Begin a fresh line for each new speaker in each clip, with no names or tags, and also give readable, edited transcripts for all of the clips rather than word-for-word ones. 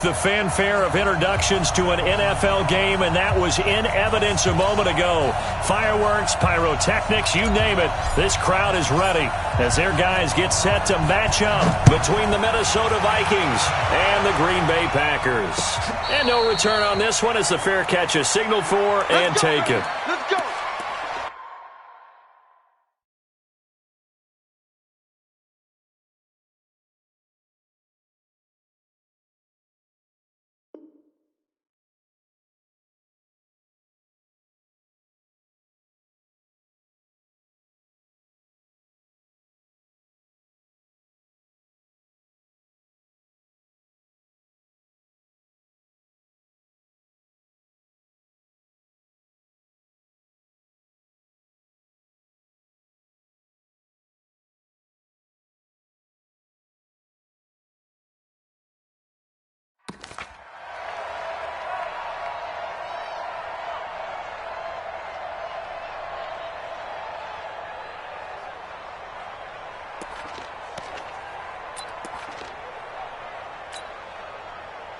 The fanfare of introductions to an NFL game, and that was in evidence a moment ago. Fireworks, pyrotechnics, you name it. This crowd is ready as their guys get set to match up between the Minnesota Vikings and the Green Bay Packers. And no return on this one as the fair catch is signaled for and taken.
Let's go.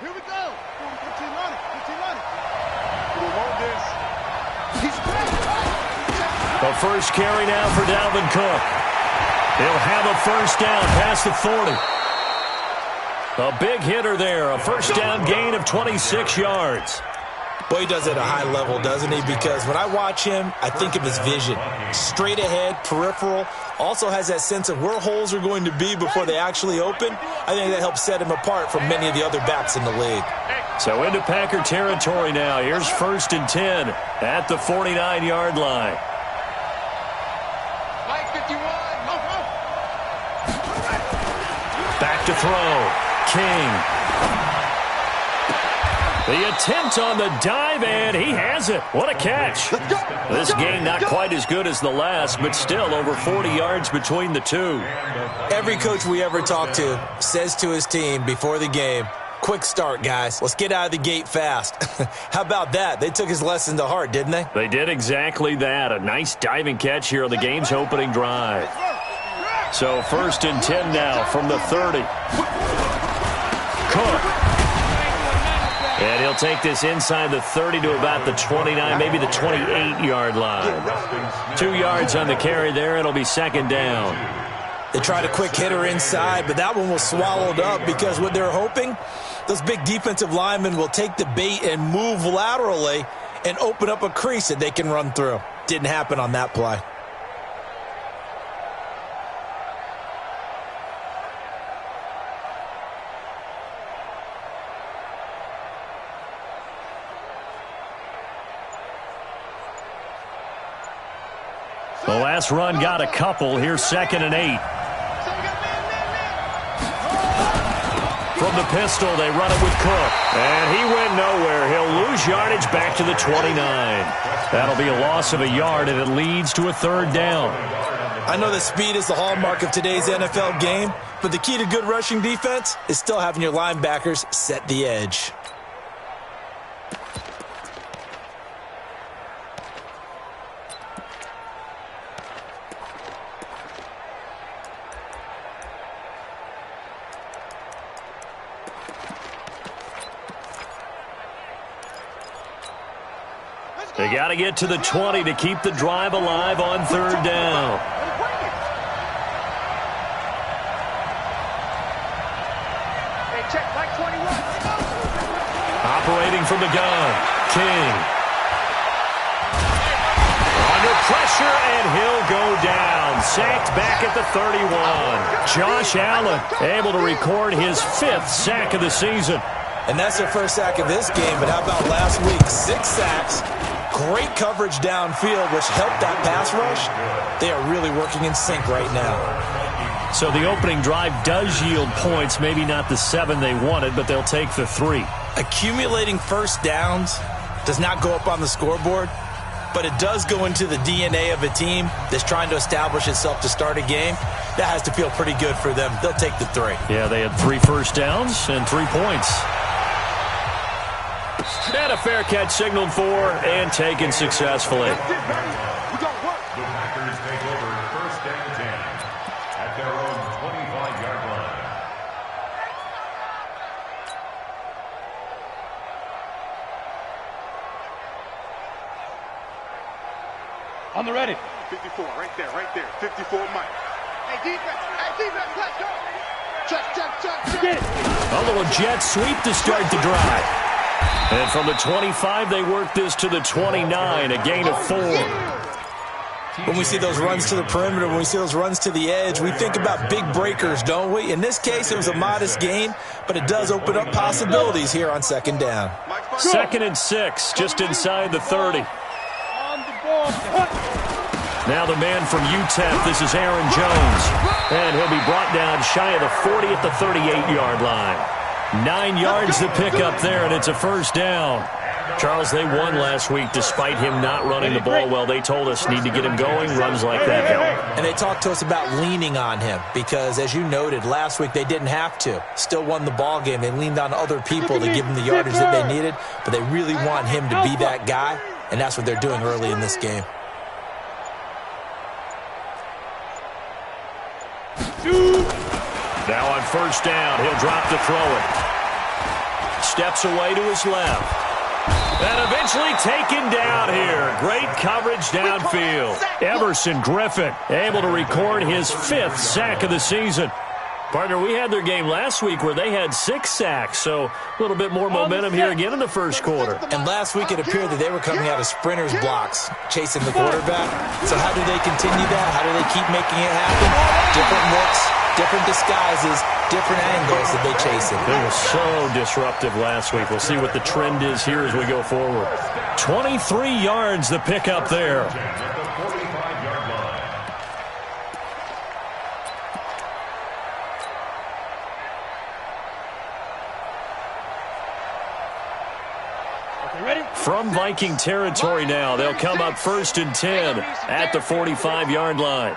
Here we go. 15 on it. 15 on it. We want this. He's back.
The first carry now for Dalvin Cook. He'll have a first down past the 40. A big hitter there. A first down gain of 26 yards.
Boy, he does it at a high level, doesn't he? Because when I watch him, I think of his vision. Straight ahead, peripheral. Also has that sense of where holes are going to be before they actually open. I think that helps set him apart from many of the other backs in the league.
So into Packer territory now. Here's 1st and 10 at the 49-yard line.
Mike 51.
Back to throw. King. The attempt on the dive, and he has it. What a catch. This game not quite as good as the last, but still over 40 yards between the two.
Every coach we ever talk to says to his team before the game, quick start, guys. Let's get out of the gate fast. How about that? They took his lesson to heart, didn't they?
They did exactly that. A nice diving catch here on the game's opening drive. So 1st and 10 now from the 30. Cook. And he'll take this inside the 30 to about the 29, maybe the 28-yard line. 2 yards on the carry there. It'll be 2nd down.
They tried a quick hitter inside, but that one was swallowed up because what they're hoping, those big defensive linemen will take the bait and move laterally and open up a crease that they can run through. Didn't happen on that play.
The last run got a couple. Here's 2nd and 8. From the pistol, they run it with Cook. And he went nowhere. He'll lose yardage back to the 29. That'll be a loss of a yard, and it leads to a 3rd down.
I know that speed is the hallmark of today's NFL game, but the key to good rushing defense is still having your linebackers set the edge.
They got to get to the 20 to keep the drive alive on 3rd down.
Hey, check Mike 21.
Operating from the gun, King. Under pressure, and he'll go down. Sacked back at the 31. Josh Allen able to record his 5th sack of the season.
And that's their first sack of this game, but how about last week? 6 sacks. Great coverage downfield, which helped that pass rush. They are really working in sync right now.
So the opening drive does yield points, maybe not the 7 they wanted, but they'll take the 3.
Accumulating first downs does not go up on the scoreboard, but it does go into the DNA of a team that's trying to establish itself to start a game. That has to feel pretty good for them. They'll take the 3.
Yeah, they had 3 first downs and 3 points. And a fair catch signaled for and taken successfully.
The Packers take over 1st and 10 at their own 25-yard line. On the ready. 54, right there, 54 Mike. Hey, defense, let's go. Check. Get it.
A little jet sweep to start the drive. And from the 25, they work this to the 29, a gain of 4.
When we see those runs to the perimeter, when we see those runs to the edge, we think about big breakers, don't we? In this case, it was a modest gain, but it does open up possibilities here on second down.
2nd and 6, just inside the 30. Now the man from UTEP, this is Aaron Jones. And he'll be brought down shy of the 40 at the 38-yard line. 9 yards to pick up there, and it's a first down. Charles, they won last week despite him not running the ball well. They told us need to get him going. Runs like that help.
And they talked to us about leaning on him because, as you noted, last week they didn't have to. Still won the ball game. They leaned on other people to give them the yardage that they needed, but they really want him to be that guy, and that's what they're doing early in this game.
Now on first down, he'll drop to throw it. Steps away to his left. And eventually taken down here. Great coverage downfield. Everson Griffin able to record his 5th sack of the season. Partner, we had their game last week where they had 6 sacks, so a little bit more momentum here again in the first quarter.
And last week it appeared that they were coming out of sprinters blocks, chasing the quarterback. So how do they continue that? How do they keep making it happen? Different looks, different disguises, different angles that they chase it.
They were so disruptive last week. We'll see what the trend is here as we go forward. 23 yards the pickup there. From Viking territory now, they'll come up 1st and 10 at the 45-yard line.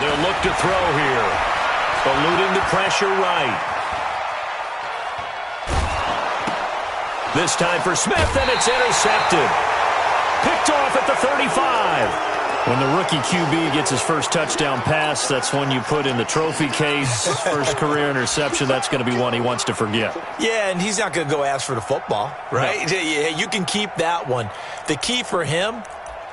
They'll look to throw here. Eluding the pressure right. This time for Smith, and it's intercepted. Picked off at the 35. When the rookie QB gets his first touchdown pass, that's when you put in the trophy case. First career interception, that's going to be one he wants to forget.
Yeah, and he's not going to go ask for the football, right? No. Yeah, you can keep that one. The key for him,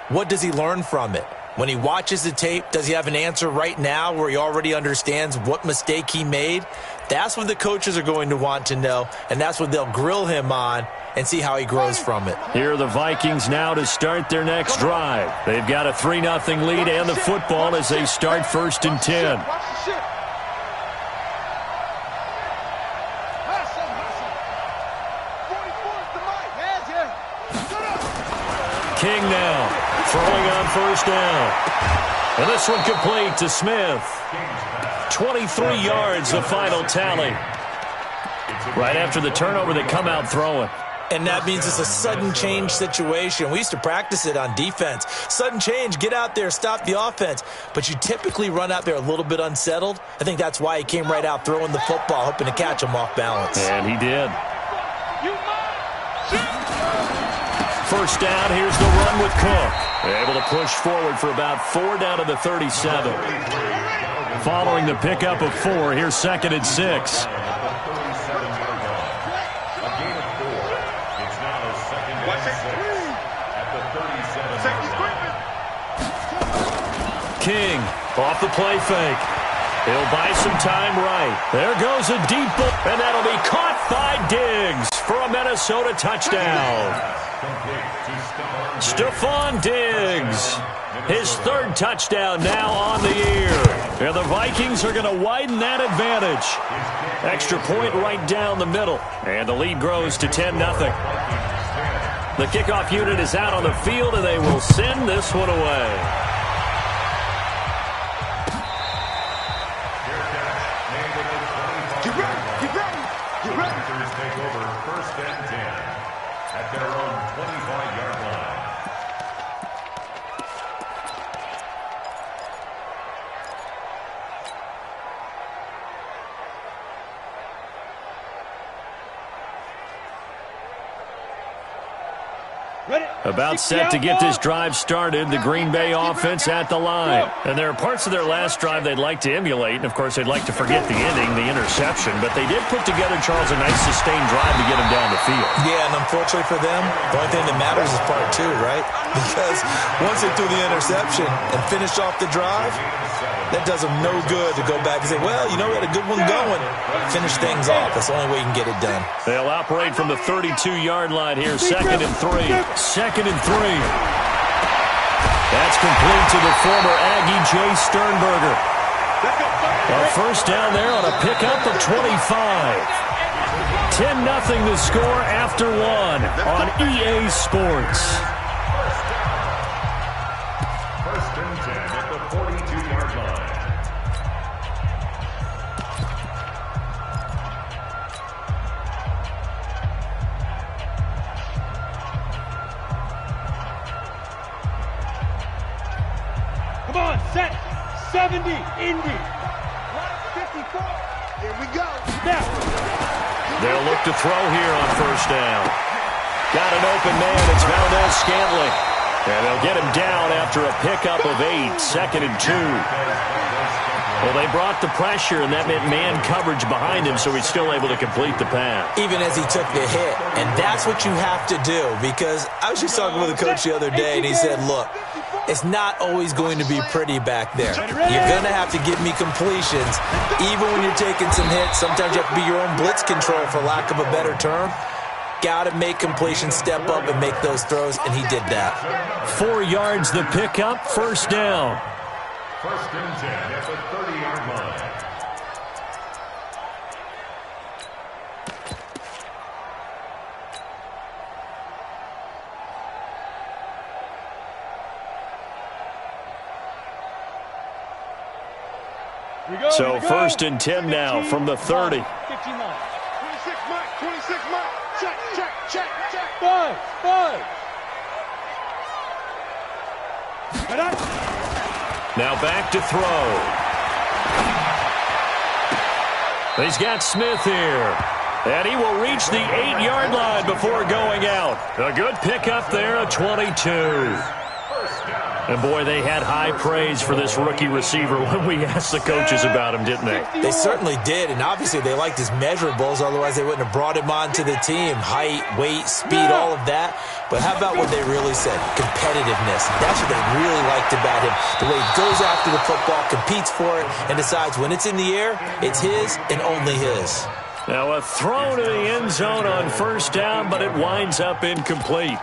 what does he learn from it? When he watches the tape, does he have an answer right now where he already understands what mistake he made? That's what the coaches are going to want to know, and that's what they'll grill him on and see how he grows from it.
Here are the Vikings now to start their next drive. They've got a 3-0 lead and the football as they start 1st and 10. King now throwing on first down. And this one complete to Smith. 23 yards, the final tally. Right after the turnover, they come out throwing.
And that means it's a sudden change situation. We used to practice it on defense. Sudden change, get out there, stop the offense. But you typically run out there a little bit unsettled. I think that's why he came right out throwing the football, hoping to catch him off balance.
And he did. First down, here's the run with Cook. Able to push forward for about 4 down to the 37. Following the pickup of 4, here's 2nd and 6. King off the play fake. He'll buy some time right. There goes a deep ball, and that'll be caught by Diggs for a Minnesota touchdown. Stephon Diggs, his 3rd touchdown now on the year. And the Vikings are going to widen that advantage. Extra point right down the middle, and the lead grows to 10-0. The kickoff unit is out on the field, and they will send this one away.
Take over 1st and 10 at their own 25-yard line.
About set to get this drive started, the Green Bay offense at the line. And there are parts of their last drive they'd like to emulate, and, of course, they'd like to forget the ending, the interception. But they did put together, Charles, a nice sustained drive to get them down the field.
Yeah, and unfortunately for them, the only thing that matters is part two, right? Because once they threw the interception and finished off the drive, that does them no good to go back and say, well, you know, we had a good one going. Finish things off. That's the only way you can get it done.
They'll operate from the 32-yard line here, 2nd and 3. 2nd and 3. That's complete to the former Aggie Jay Sternberger. A first down there on a pickup of 25. 10-0 the score after one on EA Sports.
First and 10 at the 42-yard line.
Come on, set. 70, Indy.
54. Here we go.
Snap.
They'll look to throw here on first down. Got an open man. It's Valdez Scantling. And they'll get him down after a pickup of 8. 2nd and 2. Well, they brought the pressure, and that meant man coverage behind him, so he's still able to complete the pass.
Even as he took the hit. And that's what you have to do, because I was just talking with a coach the other day, and he said, look, it's not always going to be pretty back there. You're going to have to give me completions. Even when you're taking some hits, sometimes you have to be your own blitz control, for lack of a better term. Got to make completions, step up, and make those throws, and he did that.
4 yards the pickup, first down.
First and 10 at the 30-yard line.
So first and 10 now from the 30.
26 Mike, 26 Mike. Check, check, check, check.
5.
Now back to throw. He's got Smith here. And he will reach the 8-yard line before going out. A good pickup there, a 22. And, boy, they had high praise for this rookie receiver when we asked the coaches about him, didn't they?
They certainly did, and obviously they liked his measurables, otherwise they wouldn't have brought him onto the team. Height, weight, speed, all of that. But how about what they really said? Competitiveness. That's what they really liked about him. The way he goes after the football, competes for it, and decides when it's in the air, it's his and only his.
Now a throw to the end zone on first down, but it winds up incomplete.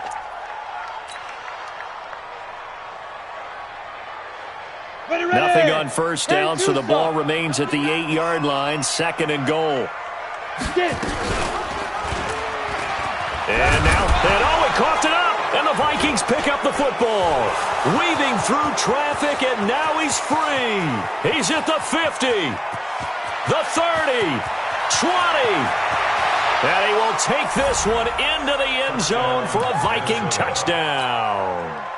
Nothing on first down, so the ball remains at the 8-yard line, 2nd and goal. And now, he coughed it up, and the Vikings pick up the football. Weaving through traffic, and now he's free. He's at the 50, the 30, 20. And he will take this one into the end zone for a Viking touchdown.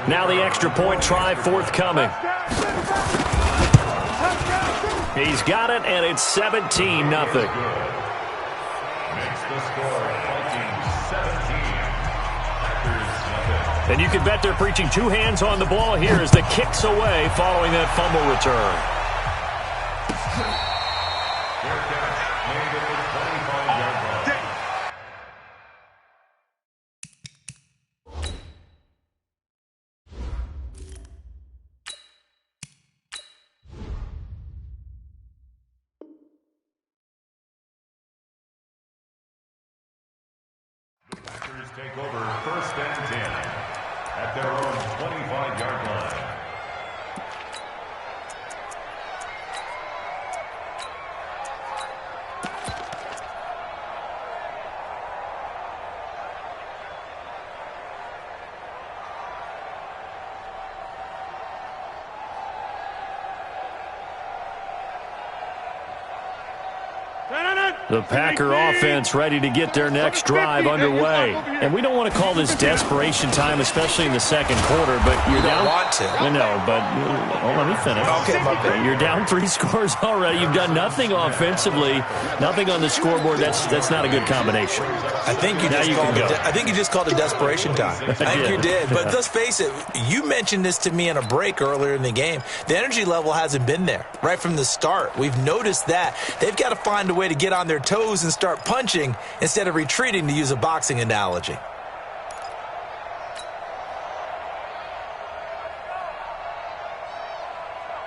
Now the extra point try forthcoming. He's got it, and it's 17-0.
Makes the score Vikings 17. Packers 0.
And you can bet they're preaching 2 hands on the ball here as the kick's away following that fumble return.
Fair catch made at the 25-yard line. Packers take over first and 10 at their own 25-yard line.
The Packer offense ready to get their next drive underway. And we don't want to call this desperation time, especially in the second quarter, but you're down.
You don't want to.
I know, but let me finish.
Okay, my bad.
You're down 3 scores already. You've done nothing offensively, nothing on the scoreboard. That's not a good combination.
I think you just called it desperation time. I think you did. But let's face it, you mentioned this to me in a break earlier in the game. The energy level hasn't been there right from the start. We've noticed that. They've got to find a way to get on their toes and start punching instead of retreating, to use a boxing analogy.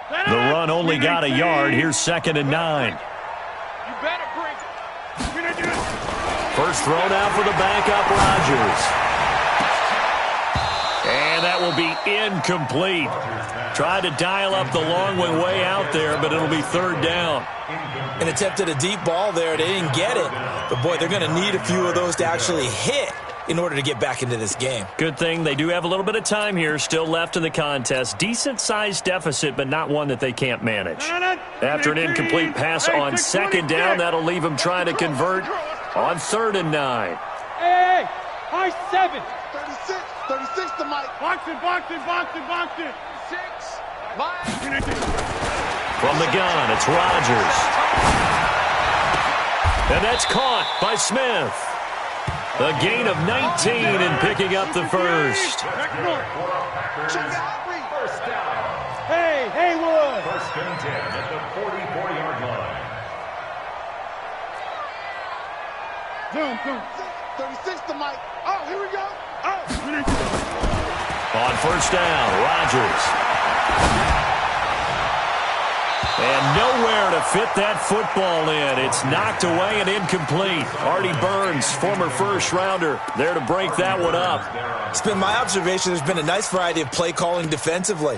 The run only got a yard. Here's 2nd and 9.
You better bring it.
First thrown out for the backup, Rodgers. And that will be incomplete. Tried to dial up the long way out there, but it'll be 3rd down.
And attempted a deep ball there. They didn't get it. But, boy, they're going to need a few of those to actually hit in order to get back into this game.
Good thing they do have a little bit of time here still left in the contest. Decent-sized deficit, but not one that they can't manage. After an incomplete pass on 2nd down, that'll leave them trying to convert on 3rd and 9.
Hey, high 7.
36 to Mike.
Box it. 6. Mike.
From the gun, it's Rodgers. And that's caught by Smith. A gain of 19 and picking up the first.
Hey, Haywood.
1st and 10 at the 44-yard line.
Zoom.
36 to Mike. Oh, here we go.
On 1st down, Rodgers. And nowhere to fit that football in. It's knocked away and incomplete. Artie Burns, former first-rounder, there to break that one up.
It's been my observation there's been a nice variety of play calling defensively.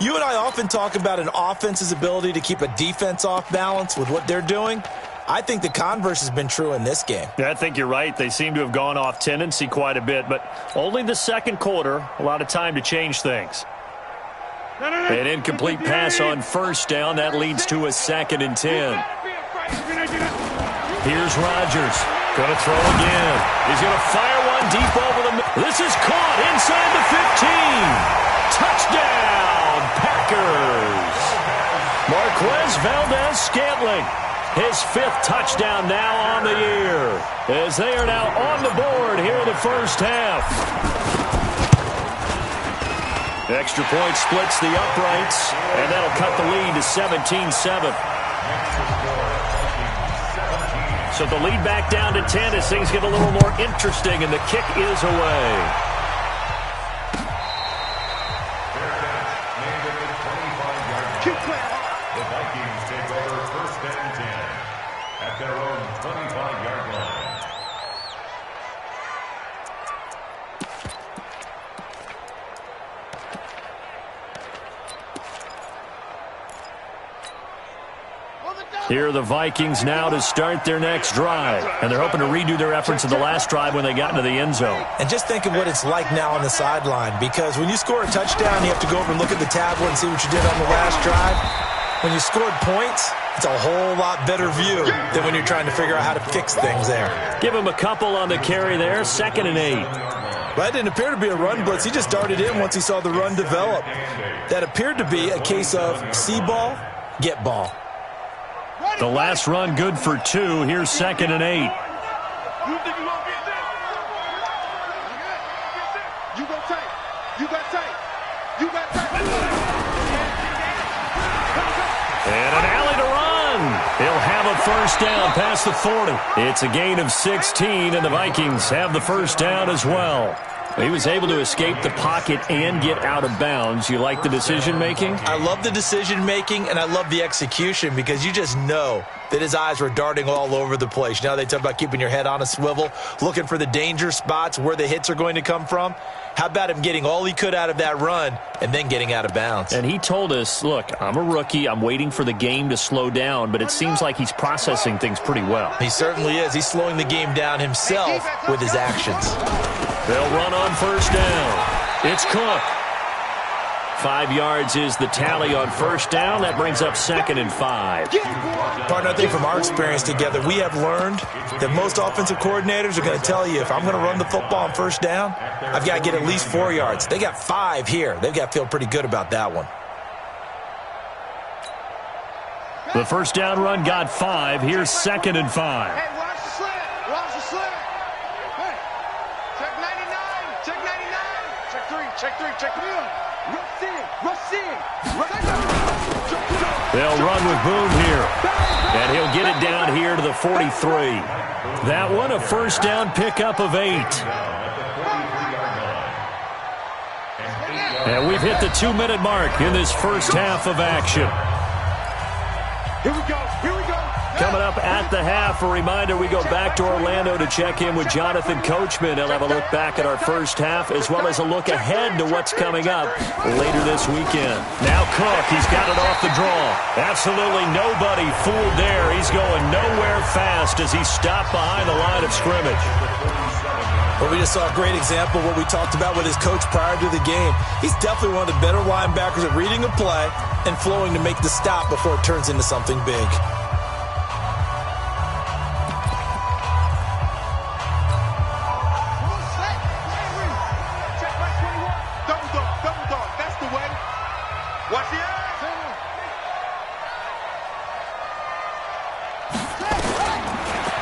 You and I often talk about an offense's ability to keep a defense off balance with what they're doing. I think the converse has been true in this game.
Yeah, I think you're right. They seem to have gone off tendency quite a bit, but only the second quarter, a lot of time to change things. An incomplete pass on 1st down. That leads to a 2nd and 10. Here's Rodgers. Going to throw again. He's going to fire one deep over the middle. This is caught inside the 15. Touchdown, Packers. Marquez Valdez-Scantling. His 5th touchdown now on the year, as they are now on the board here in the first half. Extra point splits the uprights, and that'll cut the lead to 17-7. So the lead back down to 10 as things get a little more interesting, and the kick is away.
The Vikings take over 1st and 10 at their own 25-yard line.
Here are the Vikings now to start their next drive. And they're hoping to redo their efforts in the last drive when they got into the end zone.
And just think of what it's like now on the sideline, because when you score a touchdown, you have to go over and look at the tablet and see what you did on the last drive. When you scored points, it's a whole lot better view than when you're trying to figure out how to fix things there.
Give him a couple on the carry there, 2nd and 8.
That didn't appear to be a run blitz. He just darted in once he saw the run develop. That appeared to be a case of see ball, get ball.
The last run good for 2. Here's 2nd and 8.
You go tight. You got tight. You got tight.
And an alley to run. He'll have a first down past the 40. It's a gain of 16, and the Vikings have the first down as well. He was able to escape the pocket and get out of bounds. You like the decision-making?
I love the decision-making, and I love the execution, because you just know that his eyes were darting all over the place. You know, they talk about keeping your head on a swivel, looking for the danger spots, where the hits are going to come from. How about him getting all he could out of that run and then getting out of bounds?
And he told us, look, I'm a rookie. I'm waiting for the game to slow down, but it seems like he's processing things pretty well.
He certainly is. He's slowing the game down himself with his actions.
They'll run on first down. It's Cook. 5 yards is the tally on first down. That brings up 2nd and 5.
Partner, I think from our experience together, we have learned that most offensive coordinators are going to tell you, if I'm going to run the football on first down, I've got to get at least 4 yards. They got 5 here. They've got to feel pretty good about that one.
The first down run got 5. Here's 2nd and 5.
Hey, watch the slant. Watch the slant. Hey, check 99. Check 99. Check 3. Check 3. Check 3. Rush in. Rush in.
They'll run with Boom here. And he'll get it down here to the 43. That one a first down pickup of 8. And we've hit the 2-minute mark in this first half of action.
Here we go. Here we go.
Coming up at the half, a reminder, we go back to Orlando to check in with Jonathan Coachman. He'll have a look back at our first half as well as a look ahead to what's coming up later this weekend. Now Cook, he's got it off the draw. Absolutely nobody fooled there. He's going nowhere fast as he stopped behind the line of scrimmage.
Well, we just saw a great example of what we talked about with his coach prior to the game. He's definitely one of the better linebackers at reading a play and flowing to make the stop before it turns into something big.
Double dog. That's the way. Watch the eyes.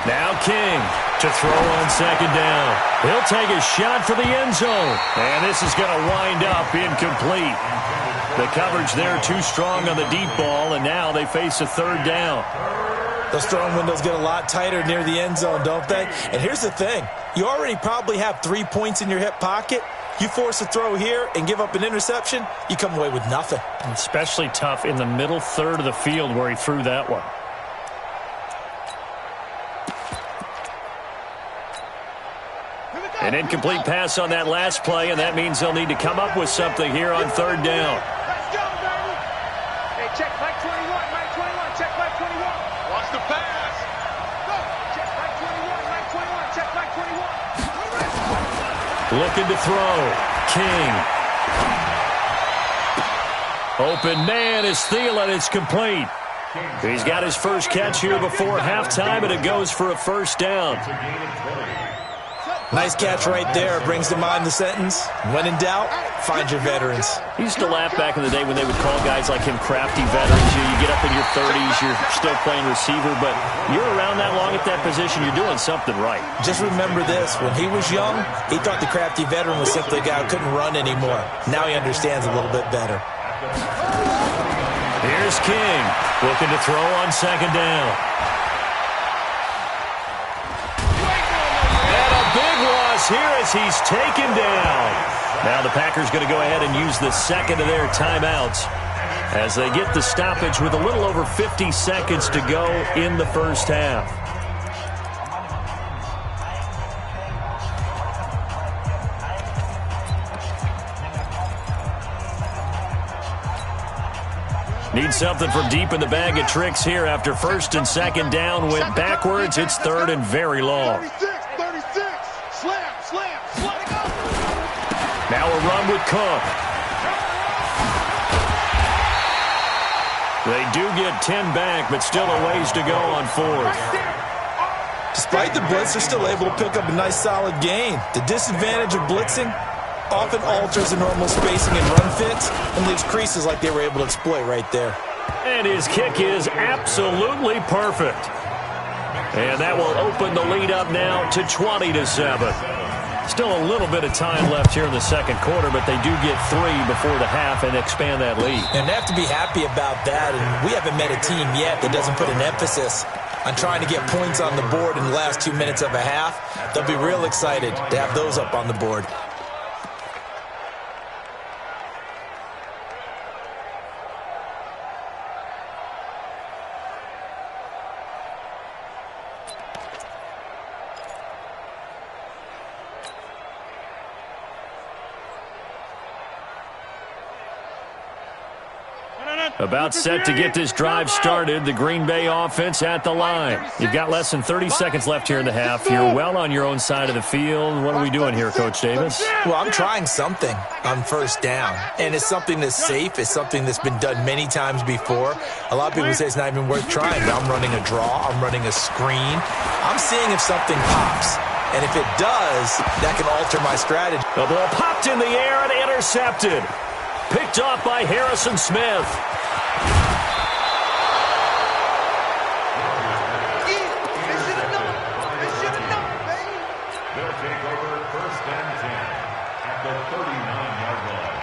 Now King to throw on second down. He'll take a shot for the end zone. And this is going to wind up incomplete. The coverage there too strong on the deep ball, and now they face a third down.
Those throwing windows get a lot tighter near the end zone, don't they? And here's the thing. You already probably have 3 points in your hip pocket. You force a throw here and give up an interception, you come away with nothing.
Especially tough in the middle third of the field where he threw that one. An incomplete pass on that last play, and that means they'll need to come up with something here on third down.
Let's go, baby. Hey, check Mike 21. Mike 21. Check Mike 21. Watch the pass. Go. Check Mike 21. Mike 21. Check Mike 21.
Looking to throw. King. Open man is Thielen. It's complete. He's got his first catch here before halftime, and it goes for a first down.
Nice catch right there. Brings to mind the sentence, when in doubt, find your veterans.
He used to laugh back in the day when they would call guys like him crafty veterans. You get up in your 30s, you're still playing receiver, but you're around that long at that position, you're doing something right.
Just remember this. When he was young, he thought the crafty veteran was simply a guy who couldn't run anymore. Now he understands a little bit better.
Here's King, looking to throw on second down. Here as he's taken down. Now the Packers going to go ahead and use the second of their timeouts as they get the stoppage with a little over 50 seconds to go in the first half. Need something from deep in the bag of tricks here after first and second down went backwards. It's third and very long.
36. Slam.
Now a run with Cook. They do get 10 back, but still a ways to go on fourth.
Despite the blitz, they're still able to pick up a nice solid gain. The disadvantage of blitzing often alters the normal spacing and run fits and leaves creases like they were able to exploit right there.
And his kick is absolutely perfect. And that will open the lead up now to 20-7. Still a little bit of time left here in the second quarter, but they do get 3 before the half and expand that lead.
And they have to be happy about that. And we haven't met a team yet that doesn't put an emphasis on trying to get points on the board in the last 2 minutes of a half. They'll be real excited to have those up on the board.
About set to get this drive started. The Green Bay offense at the line. You've got less than 30 seconds left here in the half. You're well on your own side of the field. What are we doing here, Coach Davis?
Well, I'm trying something on first down, and it's something that's safe. It's something that's been done many times before. A lot of people say it's not even worth trying, but I'm running a draw. I'm running a screen. I'm seeing if something pops. And if it does, that can alter my strategy.
The ball popped in the air and intercepted. Picked off by Harrison Smith.
They'll take over first and 10 at the 39-yard line.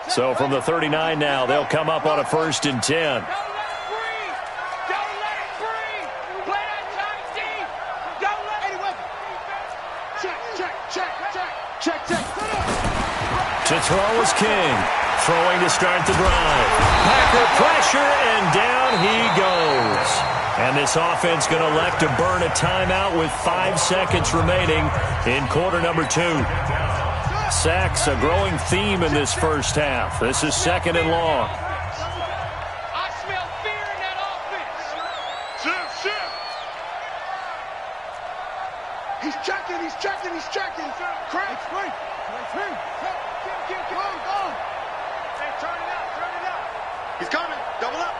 So from the 39 now, they'll come up on a first and 10. To throw is King. Throwing to start the drive. Packer pressure, and down he goes. And this offense going to elect to burn a timeout with 5 seconds remaining in quarter number 2. Sacks, a growing theme in this first half. This is second and long.
I smell fear in that offense. Shift. He's checking. Craig. Hey, turn it out. He's coming. Double up.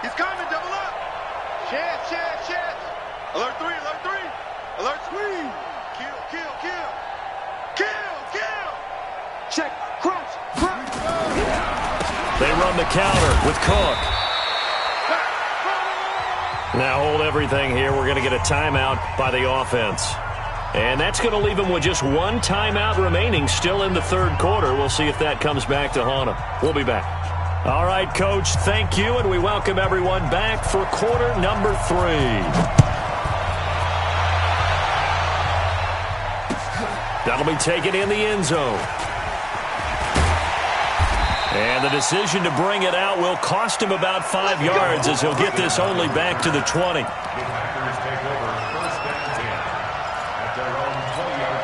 He's coming. Double up. Shed. Alert 3. Alert 3. Kill. Check. Crouch.
They run the counter with Cook. Now hold everything here. We're going to get a timeout by the offense. And that's going to leave them with just one timeout remaining still in the third quarter. We'll see if that comes back to haunt them. We'll be back. All right, Coach, thank you, and we welcome everyone back for quarter number 3. That'll be taken in the end zone. And the decision to bring it out will cost him about 5 yards as he'll get this only back to the 20.
The Packers take over first and 10 at their own 20-yard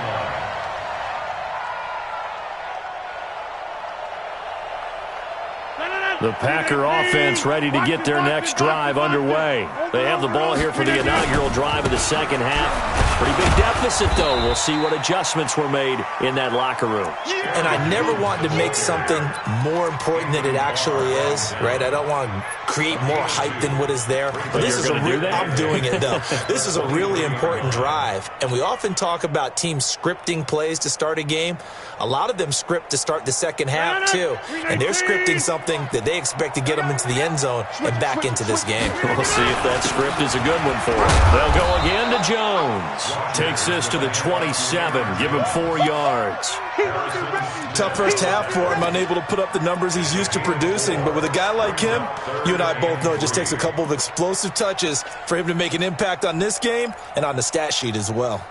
line.
The Packer offense ready to get their next drive underway. They have the ball here for the inaugural drive of the second half. Pretty big deficit, though. We'll see what adjustments were made in that locker room.
And I never want to make something more important than it actually is, right? I don't want to create more hype than what is there. But this is I'm doing it, though. This is a really important drive. And we often talk about teams scripting plays to start a game. A lot of them script to start the second half, too. And they're scripting something that they expect to get them into the end zone and back into this game.
We'll see if that script is a good one for them. They'll go again to Jones. Takes this to the 27. Give him 4 yards.
Tough first half for him, unable to put up the numbers he's used to producing. But with a guy like him, you and I both know it just takes a couple of explosive touches for him to make an impact on this game and on the stat sheet as well.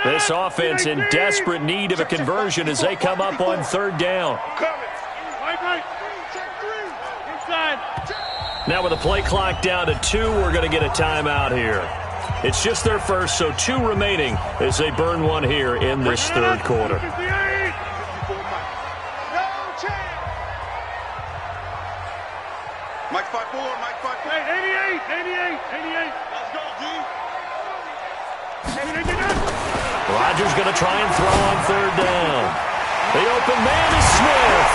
This offense in desperate need of a conversion as they come up on third down. Now with the play clock down to 2, we're going to get a timeout here. It's just their first, so 2 remaining as they burn one here in this third quarter.
Mike 5-4, Mike 5-4. 88. Let's go, G.
Rodgers going to try and throw on third down. The open man is Smith.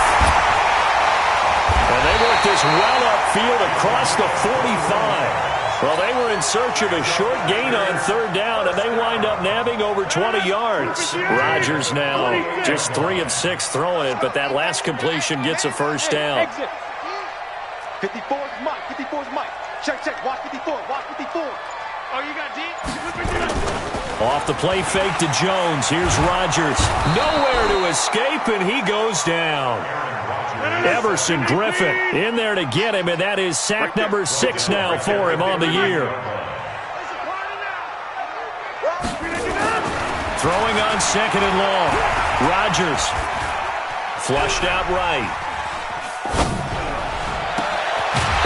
And they work this well upfield across the 45. Well, they were in search of a short gain on third down, and they wind up nabbing over 20 yards. Rodgers now just 3 of 6 throwing it, but that last completion gets a first down.
54's Mike. Check. Watch 54. Oh, you got deep?
Off the play fake to Jones. Here's Rodgers. Nowhere to escape, and he goes down. Everson Griffin in there to get him, and that is sack number 6 now for him on the year. Throwing on 2nd and long. Rodgers flushed out right.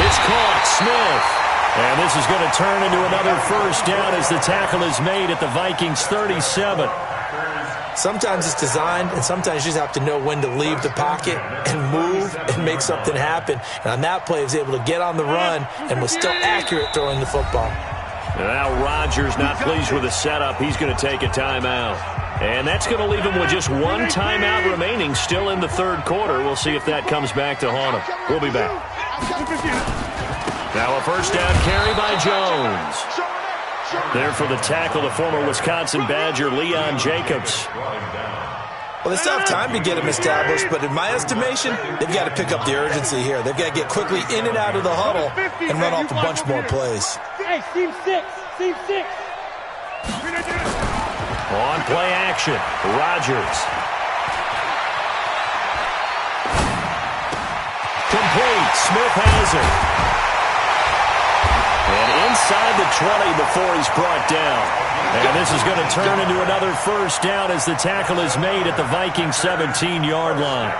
It's caught. Smith. And this is going to turn into another first down as the tackle is made at the Vikings 37.
Sometimes it's designed, and sometimes you just have to know when to leave the pocket and move and make something happen. And on that play, he was able to get on the run and was still accurate throwing the football.
Now Rodgers not pleased with the setup. He's going to take a timeout. And that's going to leave him with just one timeout remaining still in the third quarter. We'll see if that comes back to haunt him. We'll be back. Now a first down carry by Jones. There for the tackle, the former Wisconsin Badger, Leon Jacobs.
Well, they still have time to get him established, but in my estimation, they've got to pick up the urgency here. They've got to get quickly in and out of the huddle and run off a bunch more plays.
Hey, Team 6, Team 6.
On play action, Rodgers. Complete, Smith has it. And inside the 20 before he's brought down. And this is going to turn into another first down as the tackle is made at the Vikings 17-yard line.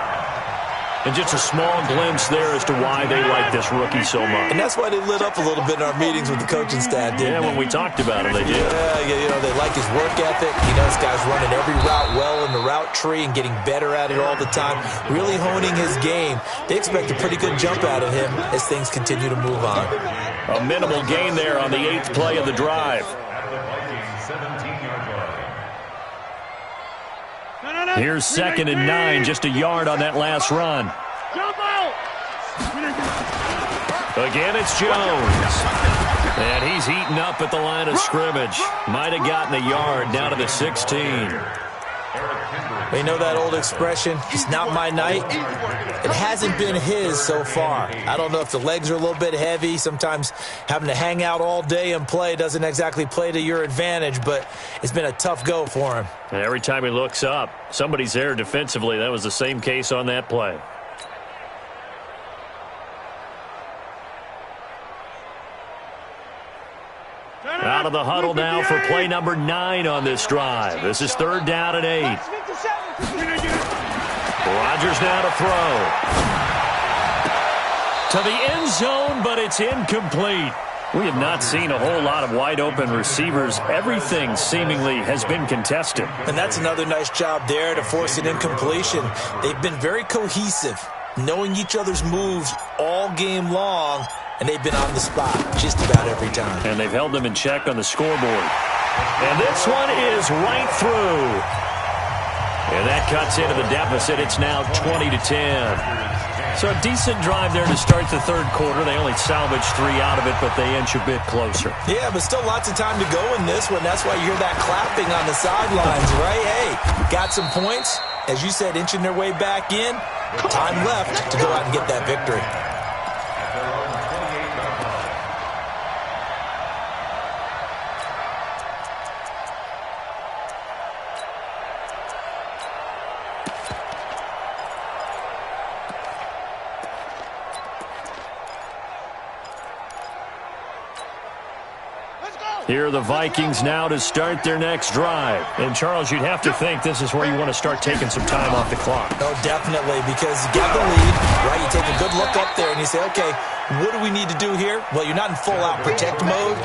And just a small glimpse there as to why they like this rookie so much.
And that's why they lit up a little bit in our meetings with the coaching staff, didn't they?
Yeah, when we talked about him, they did.
Yeah, they like his work ethic. This guy's running every route well in the route tree and getting better at it all the time, really honing his game. They expect a pretty good jump out of him as things continue to move on.
A minimal gain there on the 8th play of the drive. Here's 2nd and 9, just a yard on that last run. Again, it's Jones. And he's eaten up at the line of scrimmage. Might have gotten a yard down to the 16.
You know that old expression, it's not my night? It hasn't been his so far. I don't know if the legs are a little bit heavy. Sometimes having to hang out all day and play doesn't exactly play to your advantage, but it's been a tough go for him.
And every time he looks up, somebody's there defensively. That was the same case on that play. Out of the huddle now for play number 9 on this drive. This is 3rd down and 8. Rodgers now to throw. To the end zone, but it's incomplete. We have not seen a whole lot of wide-open receivers. Everything seemingly has been contested.
And that's another nice job there to force an incompletion. They've been very cohesive, knowing each other's moves all game long, and they've been on the spot just about every time. And
they've held them in check on the scoreboard. And this one is right through. And that cuts into the deficit. It's now 20-10. So a decent drive there to start the third quarter. They only salvaged 3 out of it, but they inch a bit closer.
Yeah, but still lots of time to go in this one. That's why you hear that clapping on the sidelines, right? Hey, got some points. As you said, inching their way back in. Time left to go out and get that victory.
Here are the Vikings now to start their next drive. And, Charles, you'd have to think this is where you want to start taking some time off the clock.
Oh, definitely, because you got the lead, right? You take a good look up there and you say, okay, what do we need to do here? Well, you're not in full-out protect mode.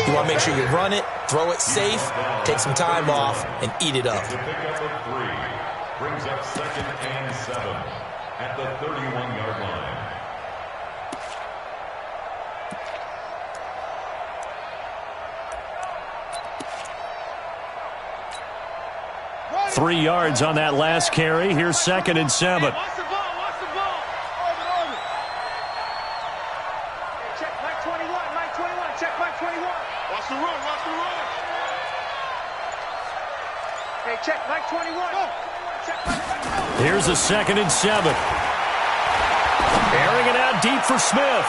You want to make sure you run it, throw it safe, take some time off, and eat it up.
The pickup of 3 brings up 2nd and 7 at the 31-yard line.
3 yards on that last carry. Here's 2nd and 7.
Watch the ball, watch the ball. Orbit. Hey, check Mike 21, Mike 21, check Mike 21.
Watch the run, watch the run.
Hey, check Mike 21. Check Mike 21.
Here's a 2nd and 7. Airing it out deep for Smith.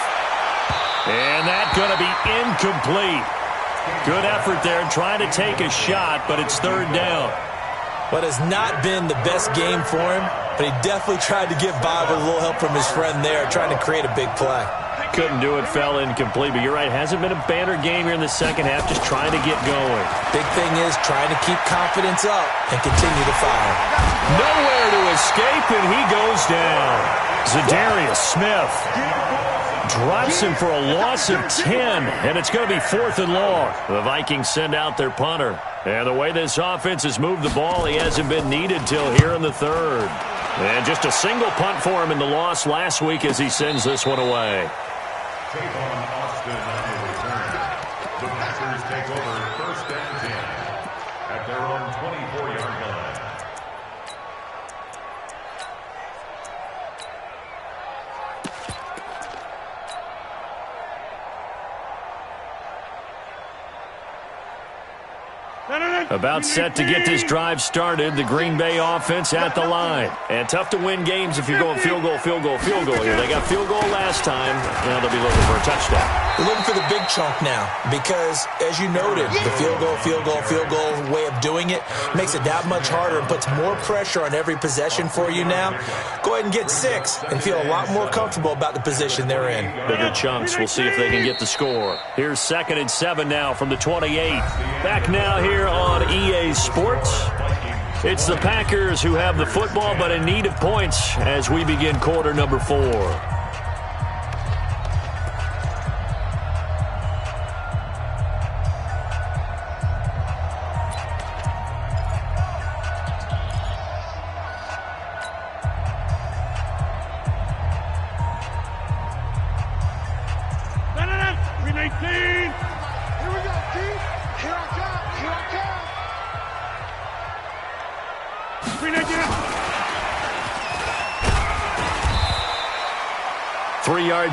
And that's going to be incomplete. Good effort there, trying to take a shot, but it's third down.
What has not been the best game for him, but he definitely tried to get by with a little help from his friend there, trying to create a big play.
Couldn't do it, fell incomplete, but you're right, hasn't been a banner game here in the second half, just trying to get going.
Big thing is trying to keep confidence up and continue to fire.
Nowhere to escape, and he goes down. Zadarius Smith drops him for a loss of 10, and it's going to be 4th and long. The Vikings send out their punter. And the way this offense has moved the ball, he hasn't been needed till here in the third. And just a single punt for him in the loss last week as he sends this one away.
Tavon Austin on the return. The Packers take over 1st and 10 at their own 24-yard line.
About set to get this drive started, the Green Bay offense at the line. And tough to win games if you're going field goal, field goal, field goal here. They got field goal last time. Now they'll be looking for a touchdown.
They're looking for the big chunk now because, as you noted, the field goal way of doing it makes it that much harder and puts more pressure on every possession for you now. Go ahead and get 6 and feel a lot more comfortable about the position they're in.
Bigger chunks. We'll see if they can get the score. Here's 2nd and 7 now from the 28. Back now here on EA Sports. It's the Packers who have the football but in need of points as we begin quarter number 4.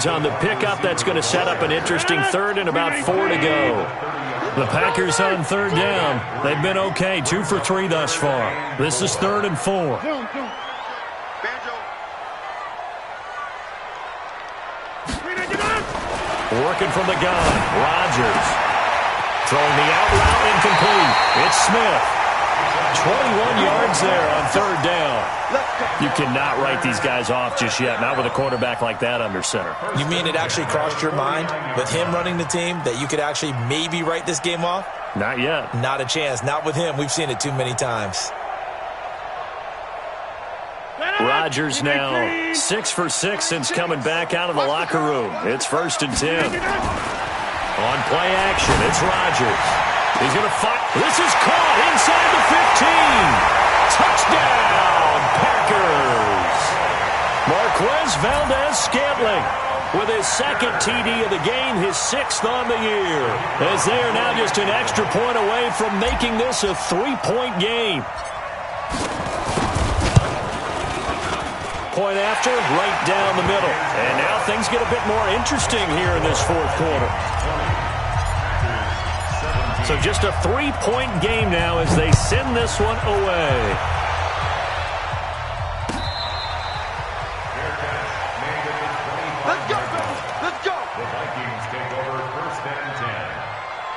On the pickup, that's going to set up an interesting third and about 4 to go. The Packers on 3rd down. They've been okay, 2 for 3 thus far. This is 3rd and 4. Working from the gun, Rodgers. Throwing the out route incomplete. It's Smith. 21 yards there on 3rd down. You cannot write these guys off just yet, not with a quarterback like that under center.
You mean it actually crossed your mind with him running the team that you could actually maybe write this game off?
Not yet.
Not a chance. Not with him. We've seen it too many times.
Rodgers now 6 for 6 since coming back out of the locker room. It's 1st and 10. On play action, it's Rodgers. He's going to fight. This is caught inside the 15. Touchdown, Packers. Marquez Valdez-Scantling with his 2nd TD of the game, his 6th on the year. As they are now just an extra point away from making this a 3-point game. Point after, right down the middle. And now things get a bit more interesting here in this 4th quarter. So just a 3-point game now as they send this one away.
Let's go! Let's go!
The Vikings take over 1st and 10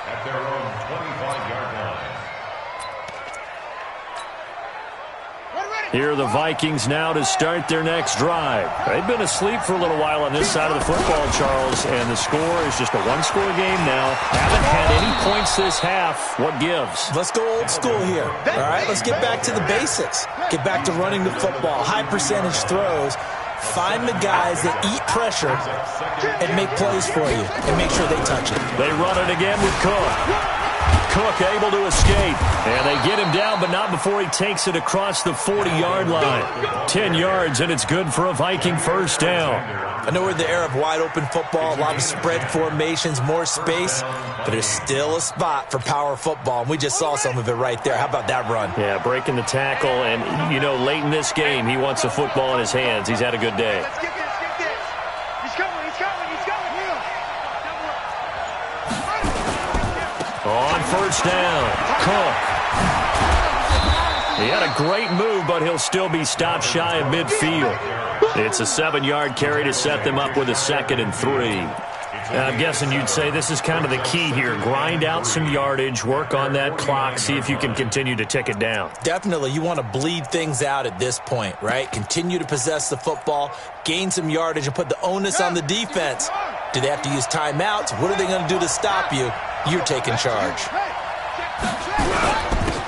at their own 25-yard line.
Here are the Vikings now to start their next drive. They've been asleep for a little while on this side of the football, Charles, and the score is just a 1-score game now. Haven't had any points this half. What gives?
Let's go old school here. All right, let's get back to the basics. Get back to running the football, high percentage throws. Find the guys that eat pressure and make plays for you and make sure they touch it.
They run it again with Cook. Cook able to escape. And they get him down, but not before he takes it across the 40-yard line. 10 yards, and it's good for a Viking 1st down.
I know we're in the era of wide-open football, a lot of spread formations, more space, but there's still a spot for power football, and we just saw some of it right there. How about that run?
Yeah, breaking the tackle, and, you know, late in this game, he wants the football in his hands. He's had a good day.
Let's get this, get this. He's coming, he's coming, he's coming.
On 1st down, Cook. He had a great move, but he'll still be stopped shy of midfield. It's a 7-yard carry to set them up with a 2nd and 3. I'm guessing you'd say this is kind of the key here. Grind out some yardage, work on that clock, see if you can continue to tick it down.
Definitely. You want to bleed things out at this point, right? Continue to possess the football, gain some yardage, and put the onus on the defense. Do they have to use timeouts? What are they going to do to stop you? You're taking charge.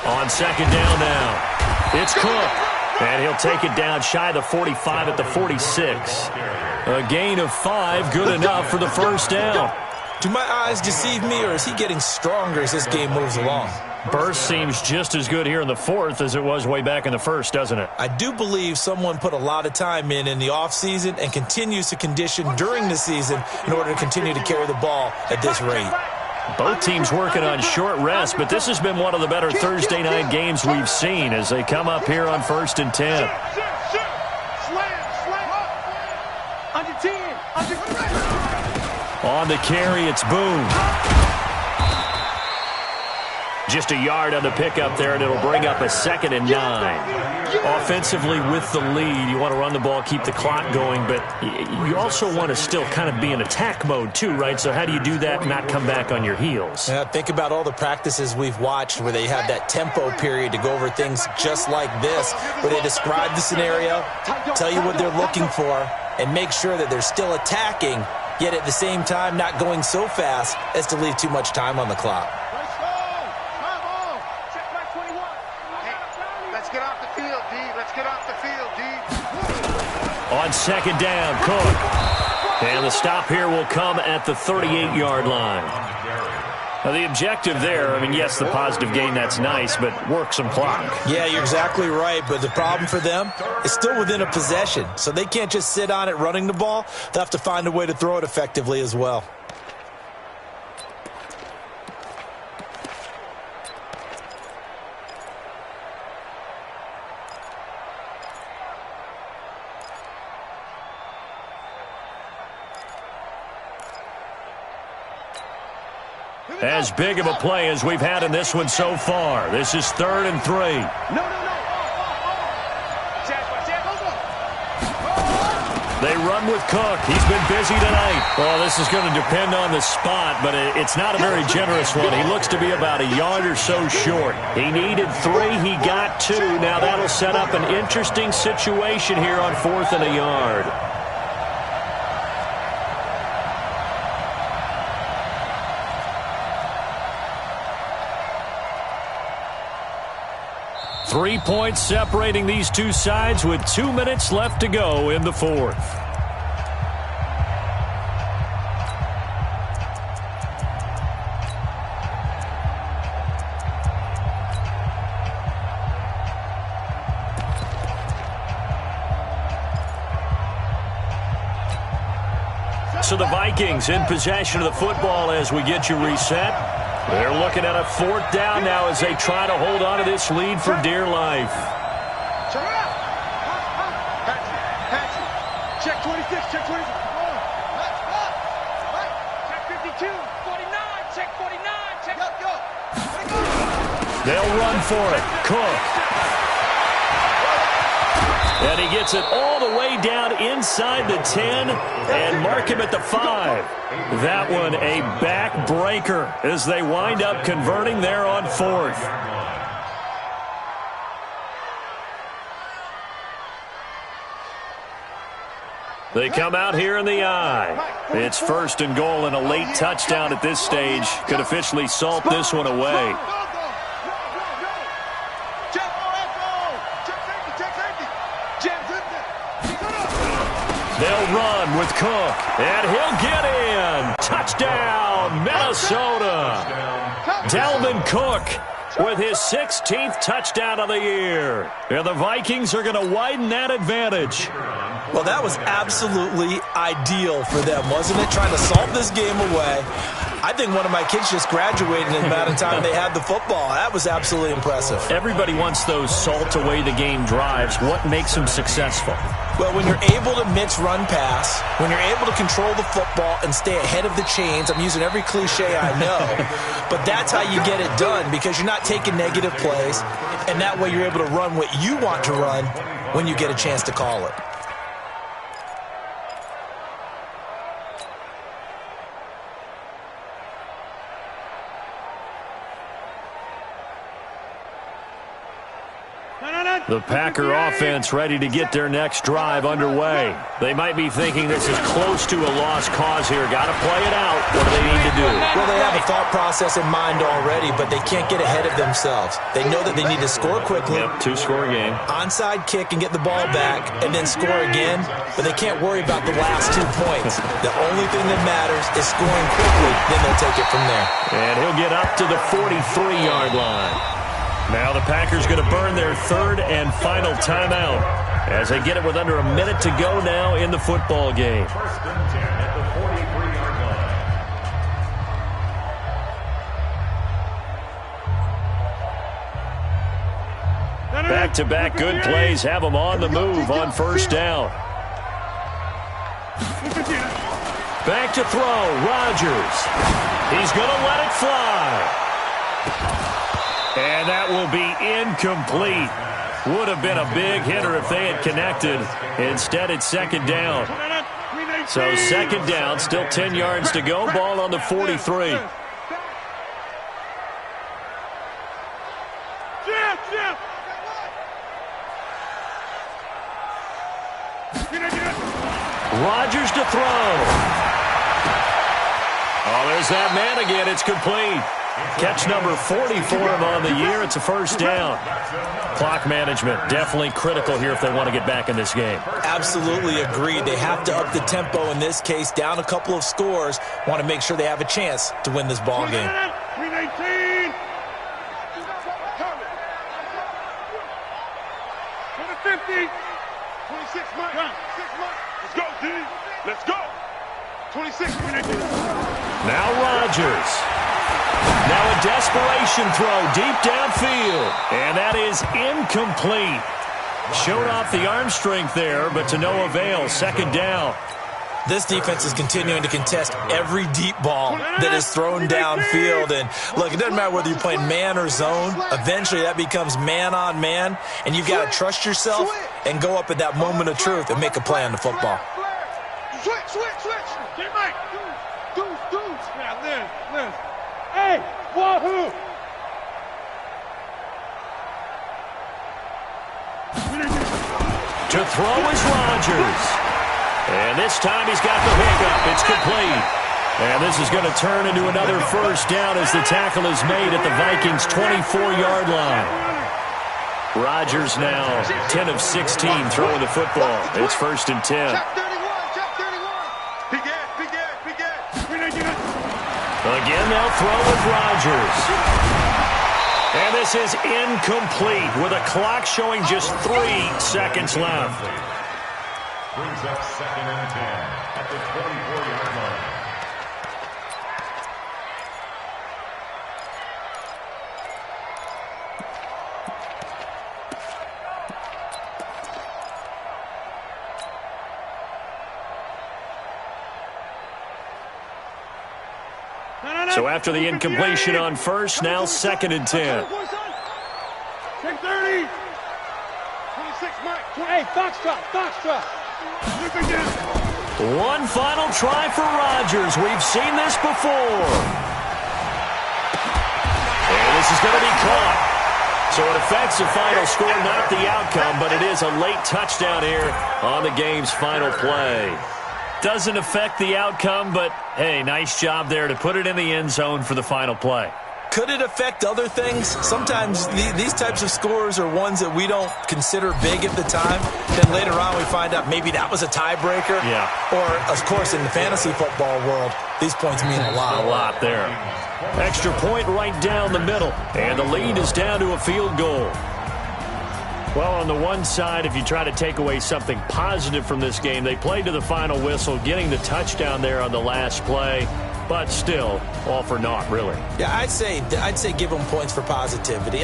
On second down now, it's Cook. And he'll take it down shy of the 45 at the 46. A gain of 5, good enough for the first down.
Do my eyes deceive me, or is he getting stronger as this game moves along?
Burst seems just as good here in the fourth as it was way back in the first, doesn't it?
I do believe someone put a lot of time in the offseason and continues to condition during the season in order to continue to carry the ball at this rate.
Both teams working on short rest, but this has been one of the better Thursday night games we've seen as they come up here on 1st and 10.
Under 10.
On the carry, it's Boone. Just a yard on the pickup there, and it'll bring up a 2nd and 9. Offensively with the lead, you want to run the ball, keep the clock going, but you also want to still kind of be in attack mode too, right? So how do you do that and not come back on your heels?
Yeah, think about all the practices we've watched where they have that tempo period to go over things just like this, where they describe the scenario, tell you what they're looking for, and make sure that they're still attacking, yet at the same time not going so fast as to leave too much time on the clock.
On second down, Cook. And the stop here will come at the 38-yard line. Now, the objective there, I mean, yes, the positive gain, that's nice, but work some clock.
Yeah, you're exactly right, but the problem for them is still within a possession, so they can't just sit on it running the ball. They'll have to find a way to throw it effectively as well.
As big of a play as we've had in this one so far. This is 3rd and 3. They run with Cook. He's been busy tonight. Well, this is going to depend on the spot, but it's not a very generous one. He looks to be about a yard or so short. He needed 3. He got 2. Now that'll set up an interesting situation here on 4th and a yard. Three points separating these two sides with 2 minutes left to go in the fourth. So the Vikings in possession of the football as we get you reset. They're looking at a 4th down now as they try to hold on to this lead for dear life.
Check 26, check 26. Check 52, 49, check 49, check. Go.
They'll run for it. Cook. And he gets it all the way down inside the 10 and mark him at the 5. That one a backbreaker as they wind up converting there on 4th. They come out here in the I. It's 1st and goal and a late touchdown at this stage could officially salt this one away. They'll run with Cook, and he'll get in. Touchdown, Minnesota. Dalvin Cook with his 16th touchdown of the year. And the Vikings are going to widen that advantage.
Well, that was absolutely ideal for them, wasn't it? Trying to salt this game away. I think one of my kids just graduated in the amount of time they had the football. That was absolutely impressive.
Everybody wants those salt away the game drives. What makes them successful?
Well, when you're able to mix run pass, when you're able to control the football and stay ahead of the chains, I'm using every cliche I know, but that's how you get it done because you're not taking negative plays, and that way you're able to run what you want to run when you get a chance to call it.
The Packer offense ready to get their next drive underway. They might be thinking this is close to a lost cause here. Got to play it out. What do they need to do?
Well, they have a thought process in mind already, but they can't get ahead of themselves. They know that they need to score quickly.
Yep, two-score game.
Onside kick and get the ball back, and then score again. But they can't worry about the last 2 points. The only thing that matters is scoring quickly. Then they'll take it from there.
And he'll get up to the 43-yard line. Now the Packers going to burn their third and final timeout as they get it with under a minute to go now in the football game.
First and 10 at the 43-yard line.
Back-to-back good plays have them on the move on first down. Back to throw, Rodgers. He's going to let it fly. And that will be incomplete. Would have been a big hitter if they had connected. Instead, it's second down. So second down, still 10 yards to go. Ball on the 43. Rodgers to throw. Oh, there's that man again. It's complete. Catch number 40 for him on the year. It's a first down. Clock management definitely critical here if they want to get back in this game.
Absolutely agreed. They have to up the tempo in this case, down a couple of scores. Want to make sure they have a chance to win this ball game.
319. 50. 26, Mike. 6, Mike. Let's go, D. Let's go. 26.
Now Rodgers. Now a desperation throw deep downfield. And that is incomplete. Showed off the arm strength there, but to no avail. Second down.
This defense is continuing to contest every deep ball that is thrown downfield. And look, it doesn't matter whether you're playing man or zone. Eventually that becomes man on man. And you've got to trust yourself and go up at that moment of truth and make a play on the football.
Switch. Get Mike. Dudes. Now, Lynn. Hey, wahoo.
To throw is Rodgers. And this time he's got the hookup. It's complete. And this is going to turn into another first down as the tackle is made at the Vikings' 24-yard line. Rodgers now 10 of 16 throwing the football. It's first and 10.
Check 31. Big
Again, they'll throw with Rodgers. And this is incomplete with a clock showing just 3 seconds left.
Brings up second and 10 at the 24-yard line.
So after the incompletion on first, now second and 10.
Check 30. 26, Mike.
Hey, Foxtrot.
One final try for Rodgers. We've seen this before. And this is going to be caught. So it affects the final score, not the outcome, but it is a late touchdown here on the game's final play. Doesn't affect the outcome, but, hey, nice job there to put it in the end zone for the final play.
Could it affect other things? Sometimes these types of scores are ones that we don't consider big at the time. Then later on we find out maybe that was a tiebreaker.
Yeah.
Or, of course, in the fantasy football world, these points mean a lot.
A lot there. Extra point right down the middle. And the lead is down to a field goal. Well, on the one side, if you try to take away something positive from this game, they played to the final whistle, getting the touchdown there on the last play. But still, all for naught, really.
Yeah, I'd say give them points for positivity.